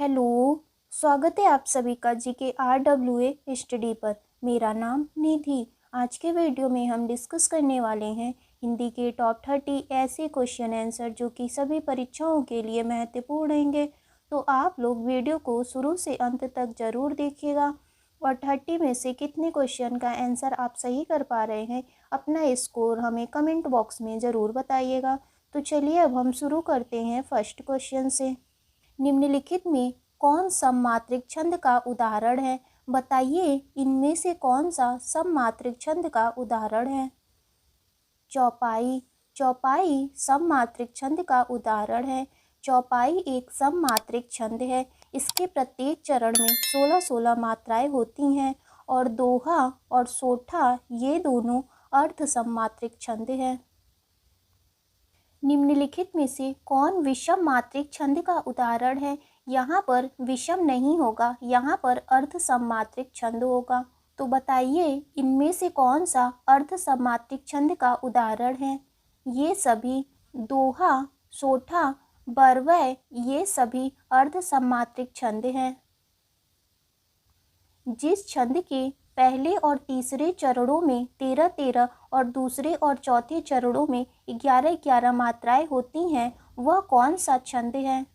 Hello, स्वागत है आप सभी का जीके RWA स्टडी पर। मेरा नाम निधि। आज के वीडियो में हम डिस्कस करने वाले हैं हिंदी के टॉप 30 ऐसे क्वेश्चन आंसर जो कि सभी परीक्षाओं के लिए महत्वपूर्ण रहेंगे। तो आप लोग वीडियो को शुरू से अंत तक ज़रूर देखिएगा और 30 में से कितने क्वेश्चन का आंसर आप सही कर पा रहे हैं, अपना स्कोर हमें कमेंट बॉक्स में ज़रूर बताइएगा। तो चलिए अब हम शुरू करते हैं फर्स्ट क्वेश्चन से। निम्नलिखित में कौन सममात्रिक छंद का उदाहरण है? बताइए इनमें से कौन सा सममात्रिक छंद का उदाहरण है? चौपाई। चौपाई सममात्रिक छंद का उदाहरण है। चौपाई एक सममात्रिक छंद है। इसके प्रत्येक चरण में 16-16 मात्राएं होती हैं और दोहा और सोठा ये दोनों अर्ध सममात्रिक छंद हैं। निम्नलिखित में से कौन विषम मात्रिक छंद का उदाहरण है? यहाँ पर विषम नहीं होगा, यहाँ पर अर्ध सममात्रिक छंद होगा। तो बताइए इनमें से कौन सा अर्ध सममात्रिक छंद का उदाहरण है? ये सभी दोहा, सोठा, बरवै ये सभी अर्ध सममात्रिक छंद हैं। जिस छंद के पहले और तीसरे चरणों में 13-13 और दूसरे और चौथे चरणों में 11-11 मात्राएं होती हैं, वह कौन सा छंद है?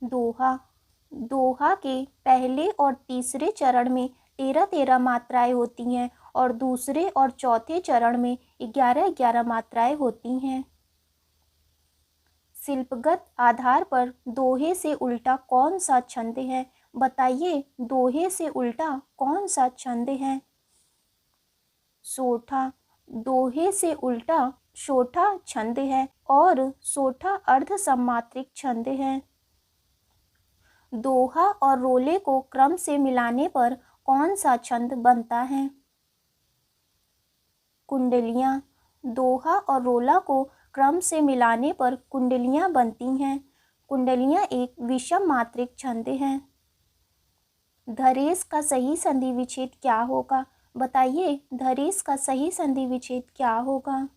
दोहा। दोहा के पहले और तीसरे चरण में 13-13 मात्राएं होती हैं और दूसरे और चौथे चरण में 11-11 मात्राएं होती हैं। शिल्पगत आधार पर दोहे से उल्टा कौन सा छंद है? बताइए दोहे से उल्टा कौन सा छंद है? सोठा। दोहे से उल्टा सोठा छंद है और सोठा अर्ध सममात्रिक छंद है। दोहा और रोले को क्रम से मिलाने पर कौन सा छंद बनता है? कुंडलियाँ। दोहा और रोला को क्रम से मिलाने पर कुंडलियाँ बनती हैं। कुंडलियाँ एक विषम मात्रिक छंद हैं। धरेश का सही संधि विच्छेद क्या होगा? बताइए धरेश का सही संधि विच्छेद क्या होगा?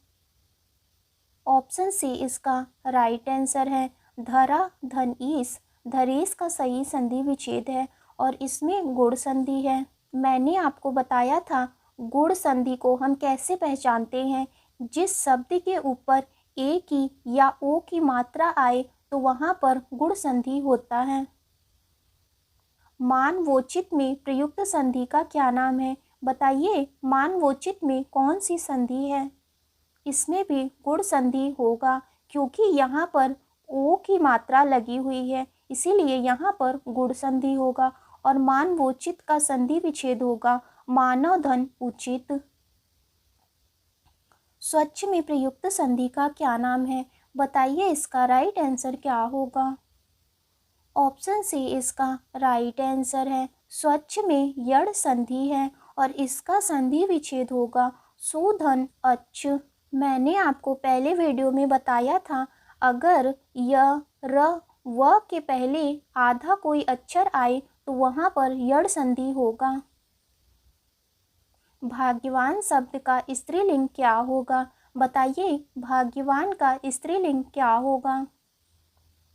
ऑप्शन सी इसका राइट आंसर है। धरा धन ईस धरेश का सही संधि विच्छेद है और इसमें गुण संधि है। मैंने आपको बताया था गुण संधि को हम कैसे पहचानते हैं। जिस शब्द के ऊपर ए की या ओ की मात्रा आए तो वहाँ पर गुण संधि होता है। मानवोचित में प्रयुक्त संधि का क्या नाम है? बताइए मानवोचित में कौन सी संधि है? इसमें भी गुण संधि होगा क्योंकि यहाँ पर ओ की मात्रा लगी हुई है, इसीलिए यहाँ पर गुण संधि होगा और मानवोचित का संधि विच्छेद होगा मानव धन उचित। स्वच्छ में प्रयुक्त संधि का क्या नाम है? बताइए इसका राइट आंसर क्या होगा? ऑप्शन सी इसका राइट आंसर है। स्वच्छ में यड़ संधि है और इसका संधि विच्छेद होगा सुधन अच्छ। मैंने आपको पहले वीडियो में बताया था अगर य र व के पहले आधा कोई अक्षर आए तो वहाँ पर यड़ संधि होगा। भाग्यवान शब्द का स्त्रीलिंग क्या होगा? बताइए भाग्यवान का स्त्रीलिंग क्या होगा?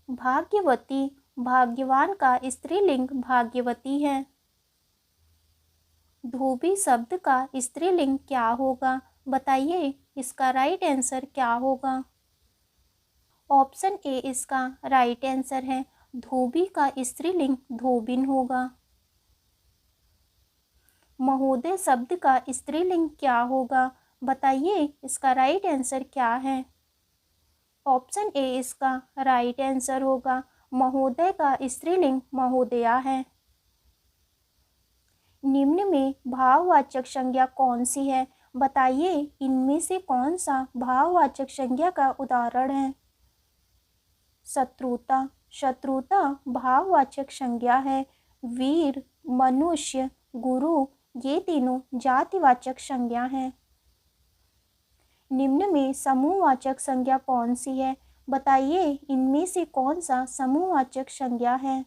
भाग्यवती। भाग्यवान का स्त्रीलिंग भाग्यवती है। धोबी शब्द का स्त्रीलिंग क्या होगा? बताइए इसका राइट आंसर क्या होगा? ऑप्शन ए इसका राइट आंसर है। धोबी का स्त्रीलिंग धोबिन होगा। महोदय शब्द का स्त्रीलिंग क्या होगा? बताइए इसका राइट आंसर क्या है? ऑप्शन ए इसका राइट आंसर होगा। महोदय का स्त्रीलिंग महोदया है। निम्न में भाववाचक संज्ञा कौन सी है? बताइए इनमें से कौन सा भाववाचक संज्ञा का उदाहरण है? शत्रुता। शत्रुता भाववाचक संज्ञा है। वीर, मनुष्य, गुरु ये तीनों जातिवाचक संज्ञा हैं। निम्न में समूहवाचक संज्ञा कौन सी है? बताइए इनमें से कौन सा समूहवाचक संज्ञा है?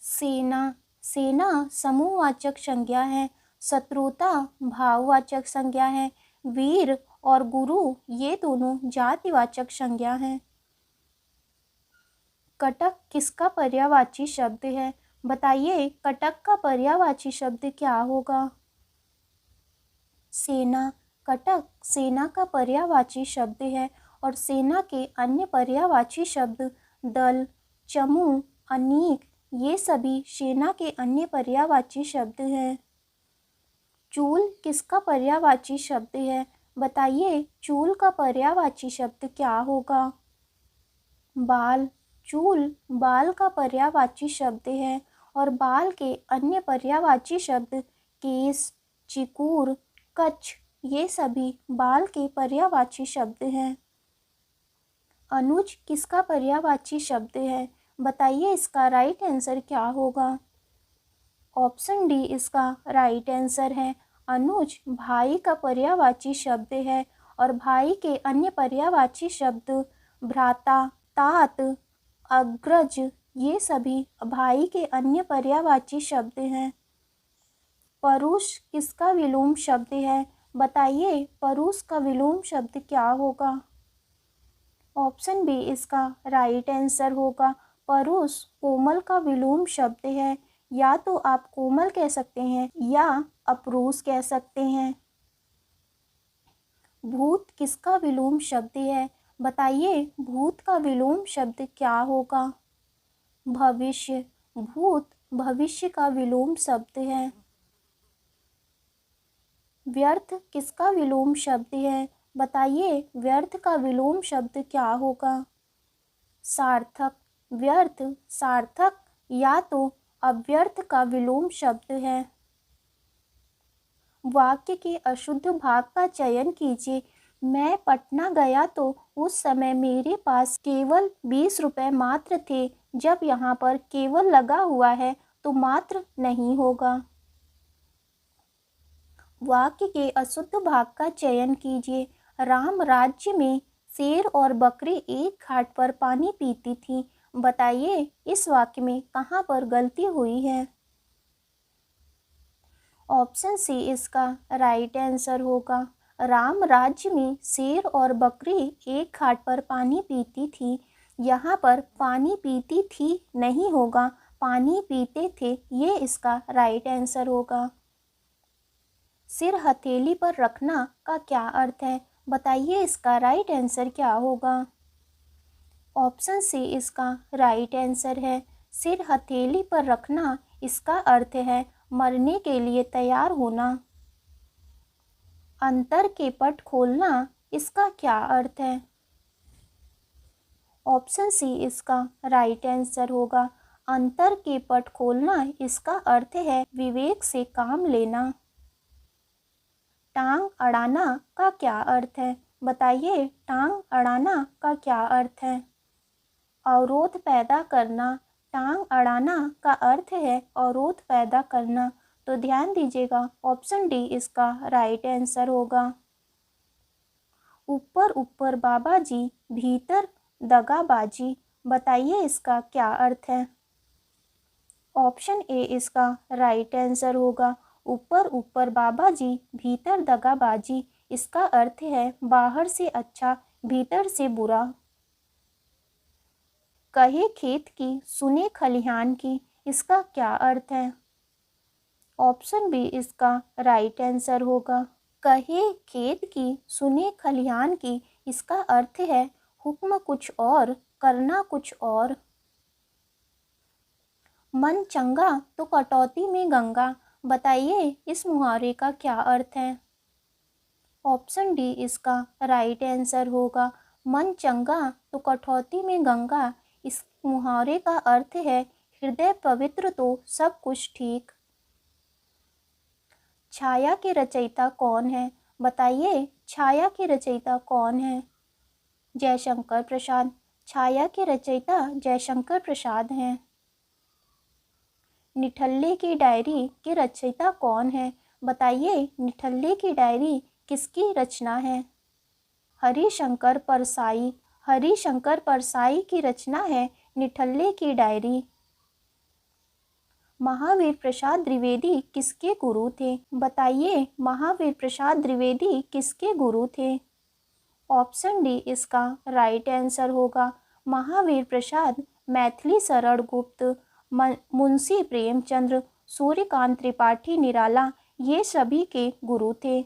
सेना। सेना समूहवाचक संज्ञा है। शत्रुता भाववाचक संज्ञा है। वीर और गुरु ये दोनों जातिवाचक संज्ञा हैं। कटक किसका पर्यायवाची शब्द है? बताइए कटक का पर्यायवाची शब्द क्या होगा? सेना। कटक सेना का पर्यायवाची शब्द है और सेना के अन्य पर्यायवाची शब्द दल, चमू, अनेक ये सभी सेना के अन्य पर्यायवाची शब्द हैं। चूल किसका पर्यायवाची शब्द है? बताइए चूल का पर्यायवाची शब्द क्या होगा? बाल। चूल बाल का पर्यायवाची शब्द है और बाल के अन्य पर्यायवाची शब्द केस, चिकूर, कच्छ ये सभी बाल के पर्यायवाची शब्द हैं। अनुज किसका पर्यायवाची शब्द है? बताइए इसका राइट आंसर क्या होगा? ऑप्शन डी इसका राइट आंसर है। अनुज भाई का पर्यायवाची शब्द है और भाई के अन्य पर्यायवाची शब्द भ्राता, तात, अग्रज ये सभी भाई के अन्य पर्यायवाची शब्द हैं। परुष किसका विलोम शब्द है? बताइए परुष का विलोम शब्द क्या होगा? ऑप्शन बी इसका राइट आंसर होगा। परुष कोमल का विलोम शब्द है। या तो आप कोमल कह सकते हैं या अपरूष कह सकते हैं। भूत किसका विलोम शब्द है? बताइए भूत का विलोम शब्द क्या होगा? भविष्य। भूत भविष्य का विलोम शब्द है। व्यर्थ किसका विलोम शब्द है? बताइए व्यर्थ का विलोम शब्द क्या होगा? सार्थक। व्यर्थ सार्थक या तो अव्यर्थ का विलोम शब्द है। वाक्य के अशुद्ध भाग का चयन कीजिए। मैं पटना गया तो उस समय मेरे पास केवल 20 रुपये मात्र थे। जब यहाँ पर केवल लगा हुआ है तो मात्र नहीं होगा। वाक्य के अशुद्ध भाग का चयन कीजिए। राम राज्य में शेर और बकरी एक घाट पर पानी पीती थी। बताइए इस वाक्य में कहाँ पर गलती हुई है? ऑप्शन सी इसका राइट आंसर होगा। राम राज्य में शेर और बकरी एक घाट पर पानी पीती थी। यहाँ पर पानी पीती थी नहीं होगा, पानी पीते थे, ये इसका राइट आंसर होगा। सिर हथेली पर रखना का क्या अर्थ है? बताइए इसका राइट आंसर क्या होगा? ऑप्शन सी इसका राइट आंसर है। सिर हथेली पर रखना इसका अर्थ है मरने के लिए तैयार होना। अंतर के पट खोलना इसका क्या अर्थ है? ऑप्शन सी इसका राइट आंसर होगा। अंतर के पट खोलना इसका अर्थ है विवेक से काम लेना। टांग अड़ाना का क्या अर्थ है? बताइए टांग अड़ाना का क्या अर्थ है? अवरोध पैदा करना। टांग अड़ाना का अर्थ है अवरोध पैदा करना। तो ध्यान दीजिएगा ऑप्शन डी इसका राइट आंसर होगा। ऊपर ऊपर बाबा जी भीतर दगाबाजी। बताइए इसका क्या अर्थ है? ऑप्शन ए इसका राइट आंसर होगा। ऊपर ऊपर बाबा जी भीतर दगाबाजी इसका अर्थ है बाहर से अच्छा भीतर से बुरा। कहे खेत की सुने खलिहान की इसका क्या अर्थ है? ऑप्शन बी इसका राइट आंसर होगा। कहे खेत की सुने खलिहान की इसका अर्थ है हुक्म कुछ और करना कुछ और। मन चंगा तो कटौती में गंगा। बताइए इस मुहावरे का क्या अर्थ है? ऑप्शन डी इसका राइट आंसर होगा। मन चंगा तो कटौती में गंगा इस मुहावरे का अर्थ है हृदय पवित्र तो सब कुछ ठीक। छाया के रचयिता कौन है? बताइए छाया के रचयिता कौन है? जयशंकर प्रसाद। छाया के रचयिता जयशंकर प्रसाद हैं। निठल्ले की डायरी के रचयिता कौन है? बताइए निठल्ले की डायरी किसकी रचना है? हरिशंकर परसाई। हरिशंकर परसाई की रचना है निठल्ले की डायरी। महावीर प्रसाद द्विवेदी किसके गुरु थे? बताइए महावीर प्रसाद द्विवेदी किसके गुरु थे? ऑप्शन डी इसका राइट आंसर होगा। महावीर प्रसाद मैथिली शरण गुप्त, मुंशी प्रेमचंद्र, सूर्यकांत त्रिपाठी निराला ये सभी के गुरु थे।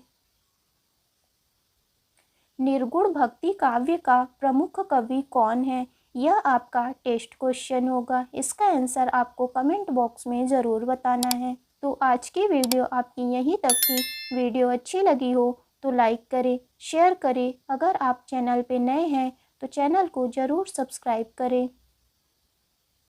निर्गुण भक्ति काव्य का प्रमुख कवि कौन है? यह आपका टेस्ट क्वेश्चन होगा। इसका आंसर आपको कमेंट बॉक्स में ज़रूर बताना है। तो आज की वीडियो आपकी यहीं तक थी। वीडियो अच्छी लगी हो तो लाइक करें, शेयर करें। अगर आप चैनल पे नए हैं तो चैनल को ज़रूर सब्सक्राइब करें।